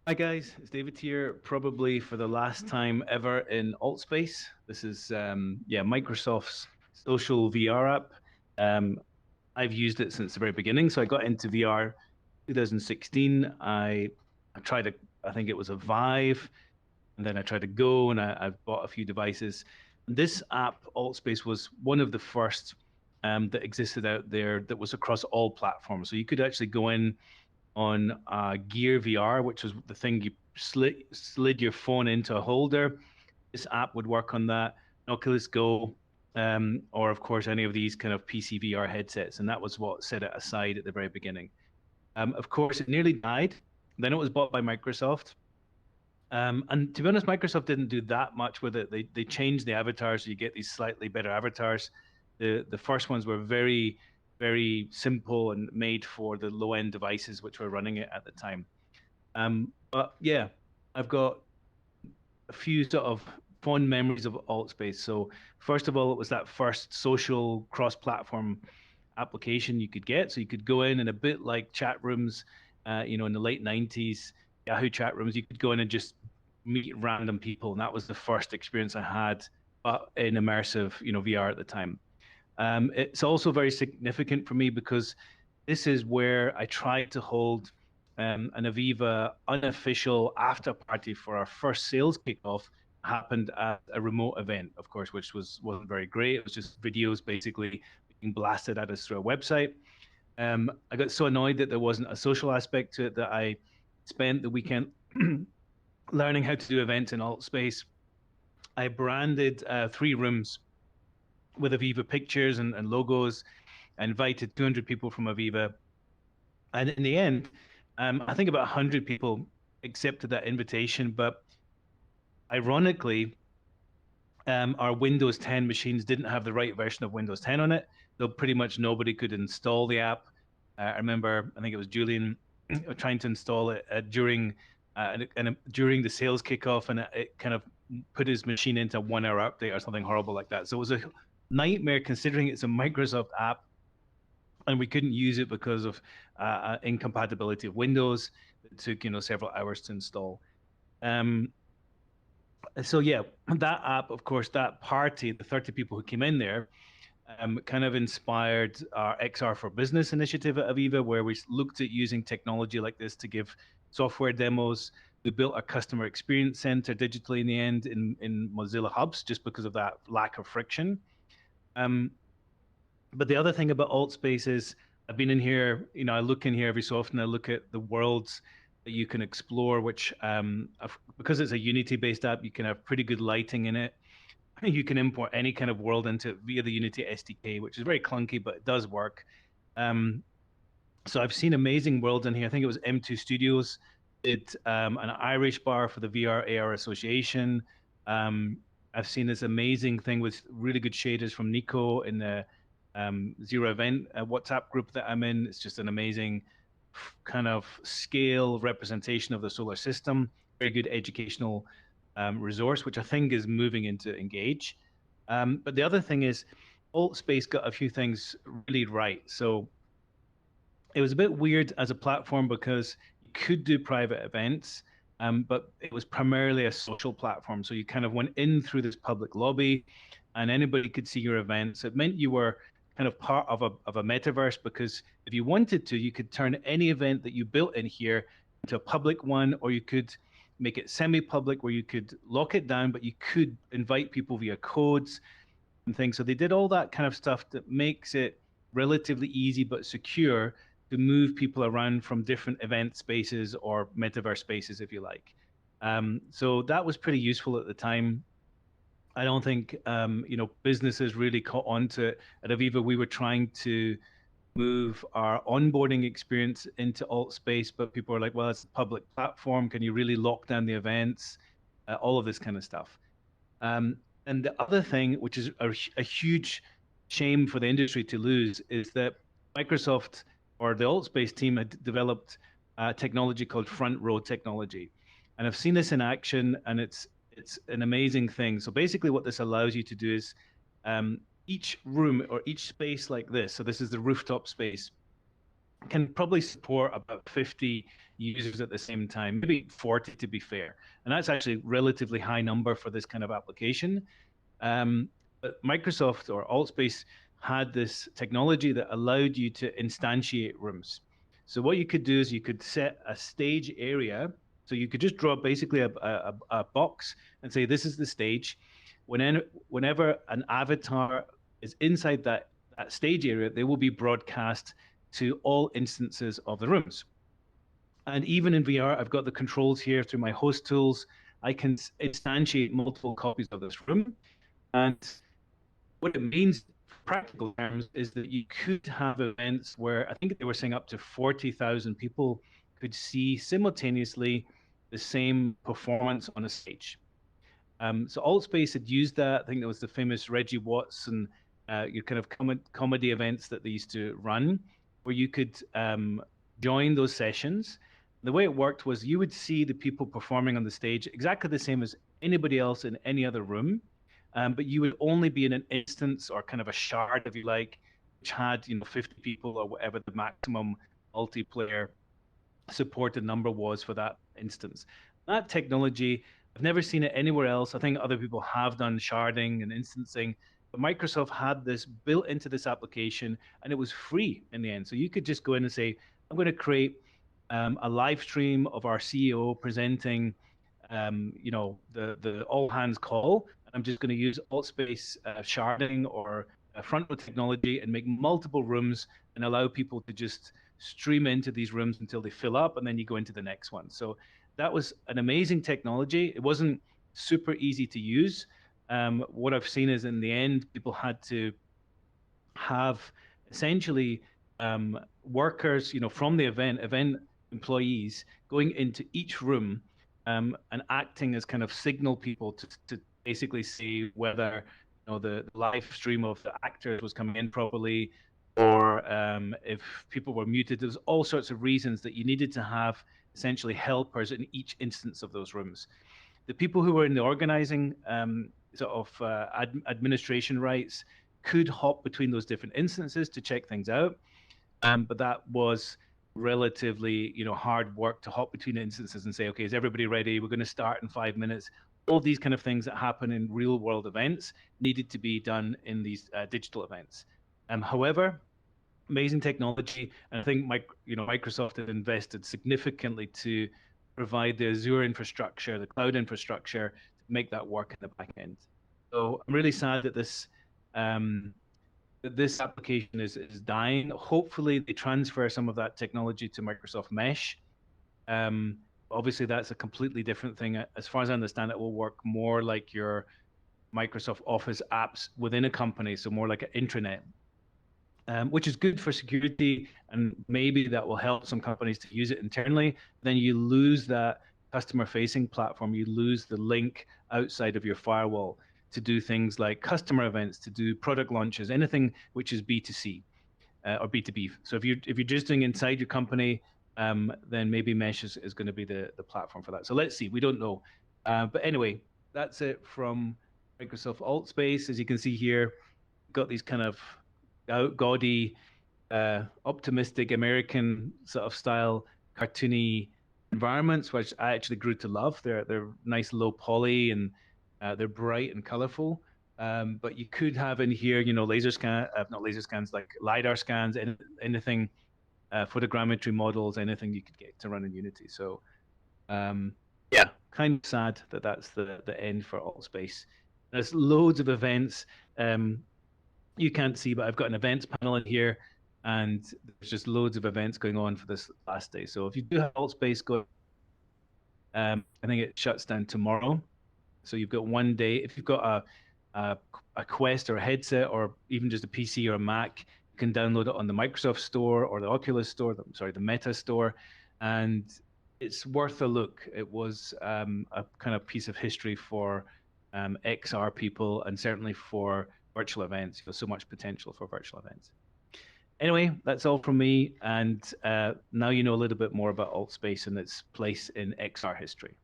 Hi guys, it's David here, probably for the last time ever in AltSpace. This is Microsoft's social VR app. Um, I've used it since the very beginning. So I got into VR 2016. I tried I think it was a Vive, and then I tried to Go, and I've bought a few devices. This app, AltSpace, was one of the first that existed out there that was across all platforms. So you could actually go in on Gear VR, which was the thing you slid your phone into a holder. This app would work on that. Oculus Go, or of course any of these kind of PC VR headsets, and that was what set it aside at the very beginning. Of course, it nearly died. Then it was bought by Microsoft. And to be honest, Microsoft didn't do that much with it. They changed the avatars, so you get these slightly better avatars. The first ones were very simple and made for the low end devices which were running it at the time. But yeah, I've got a few sort of fond memories of AltSpace. So first of all, it was that first social cross-platform application you could get. So you could go in and a bit like chat rooms, in the late 90s, Yahoo chat rooms, you could go in and just meet random people. And that was the first experience I had, but in immersive, VR at the time. It's also very significant for me because this is where I tried to hold an Aviva unofficial after party for our first sales kickoff. Happened at a remote event, of course, which wasn't very great. It was just videos basically being blasted at us through a website. I got so annoyed that there wasn't a social aspect to it that I spent the weekend learning how to do events in AltSpace. I branded 3 rooms with Aviva pictures and logos. I invited 200 people from Aviva. And in the end, I think about 100 people accepted that invitation. But ironically, our Windows 10 machines didn't have the right version of Windows 10 on it. So pretty much nobody could install the app. I remember, I think it was Julian trying to install it during the sales kickoff, and it kind of put his machine into a 1 hour update or something horrible like that. So it was a nightmare considering it's a Microsoft app and we couldn't use it because of incompatibility of Windows. It took several hours to install. Um, so yeah, that app, of course, that party, the 30 people who came in there, kind of inspired our XR for Business initiative at Aviva, where we looked at using technology like this to give software demos. We built a customer experience center digitally in the end in Mozilla Hubs, just because of that lack of friction. Um, but the other thing about AltSpace is I've been in here, I look in here every so often. I look at the worlds that you can explore, which because it's a Unity-based app, you can have pretty good lighting in it. You can import any kind of world into it via the Unity SDK, which is very clunky, but it does work. Um, so I've seen amazing worlds in here. I think it was M2 Studios did an Irish bar for the VR AR Association. I've seen this amazing thing with really good shaders from Nico in the Zero Event WhatsApp group that I'm in. It's just an amazing kind of scale representation of the solar system. Very good educational resource, which I think is moving into Engage. But the other thing is, AltSpace got a few things really right. So it was a bit weird as a platform because you could do private events, but it was primarily a social platform. So you kind of went in through this public lobby and anybody could see your events. It meant you were kind of part of a metaverse because if you wanted to, you could turn any event that you built in here into a public one, or you could make it semi-public where you could lock it down, but you could invite people via codes and things. So they did all that kind of stuff that makes it relatively easy but secure to move people around from different event spaces or metaverse spaces, if you like. So that was pretty useful at the time. I don't think businesses really caught on to it. At Aviva, we were trying to move our onboarding experience into AltSpace, but people are like, well, it's a public platform. Can you really lock down the events? All of this kind of stuff. Um, and the other thing, which is a huge shame for the industry to lose, is that Microsoft or the AltSpace team had developed technology called front row technology. And I've seen this in action, and it's an amazing thing. So basically, what this allows you to do is each room or each space like this. So this is the rooftop space. can probably support about 50 users at the same time, maybe 40 to be fair. And that's actually relatively high number for this kind of application. But Microsoft or AltSpace had this technology that allowed you to instantiate rooms. So what you could do is you could set a stage area. So you could just draw basically a box and say, this is the stage. Whenever an avatar is inside that stage area, they will be broadcast to all instances of the rooms. And even in VR, I've got the controls here through my host tools. I can instantiate multiple copies of this room. And what it means, practical terms, is that you could have events where I think they were saying up to 40,000 people could see simultaneously the same performance on a stage. So AltSpace had used that. I think there was the famous Reggie Watts and your kind of comedy events that they used to run, where you could join those sessions. The way it worked was you would see the people performing on the stage exactly the same as anybody else in any other room, but you would only be in an instance or kind of a shard, if you like, which had 50 people or whatever the maximum multiplayer supported number was for that instance. That technology, I've never seen it anywhere else. I think other people have done sharding and instancing, but Microsoft had this built into this application and it was free in the end. So you could just go in and say, I'm going to create a live stream of our CEO presenting, the all hands call. And I'm just going to use AltSpace sharding or frontal technology and make multiple rooms and allow people to just stream into these rooms until they fill up, and then you go into the next one. So that was an amazing technology. It wasn't super easy to use. What I've seen is in the end, people had to have essentially workers, from the event employees going into each room and acting as kind of signal people to basically see whether the live stream of the actors was coming in properly, or if people were muted. There's all sorts of reasons that you needed to have essentially helpers in each instance of those rooms. The people who were in the organizing sort of administration rights could hop between those different instances to check things out, but that was relatively hard work to hop between instances and say, okay, is everybody ready? We're going to start in 5 minutes. All these kind of things that happen in real world events needed to be done in these digital events. However, amazing technology, and I think Microsoft had invested significantly to provide the Azure infrastructure, the cloud infrastructure, to make that work in the back end. So I'm really sad that this application is dying. Hopefully, they transfer some of that technology to Microsoft Mesh. Obviously, that's a completely different thing. As far as I understand, it will work more like your Microsoft Office apps within a company, so more like an intranet, which is good for security, and maybe that will help some companies to use it internally. Then you lose that customer-facing platform. You lose the link outside of your firewall to do things like customer events, to do product launches, anything which is B2C or B2B. So if you're just doing inside your company, then maybe Mesh is going to be the platform for that. So let's see. We don't know. But anyway, that's it from Microsoft AltSpace. As you can see here, got these kind of gaudy, optimistic American sort of style cartoony environments, which I actually grew to love. They're nice low poly, and they're bright and colorful. But you could have in here, laser scan, not laser scans, like LiDAR scans, anything, photogrammetry models, anything you could get to run in Unity. So yeah, kind of sad that that's the end for AltSpace. There's loads of events. You can't see, but I've got an events panel in here, and there's just loads of events going on for this last day. So if you do have AltSpace, go. I think it shuts down tomorrow. So you've got one day. If you've got a Quest or a headset, or even just a PC or a Mac, you can download it on the Microsoft Store or the Oculus Store. The Meta Store, and it's worth a look. It was a kind of piece of history for XR people, and certainly for virtual events. There's so much potential for virtual events. Anyway, that's all from me, and now you know a little bit more about AltSpace and its place in XR history.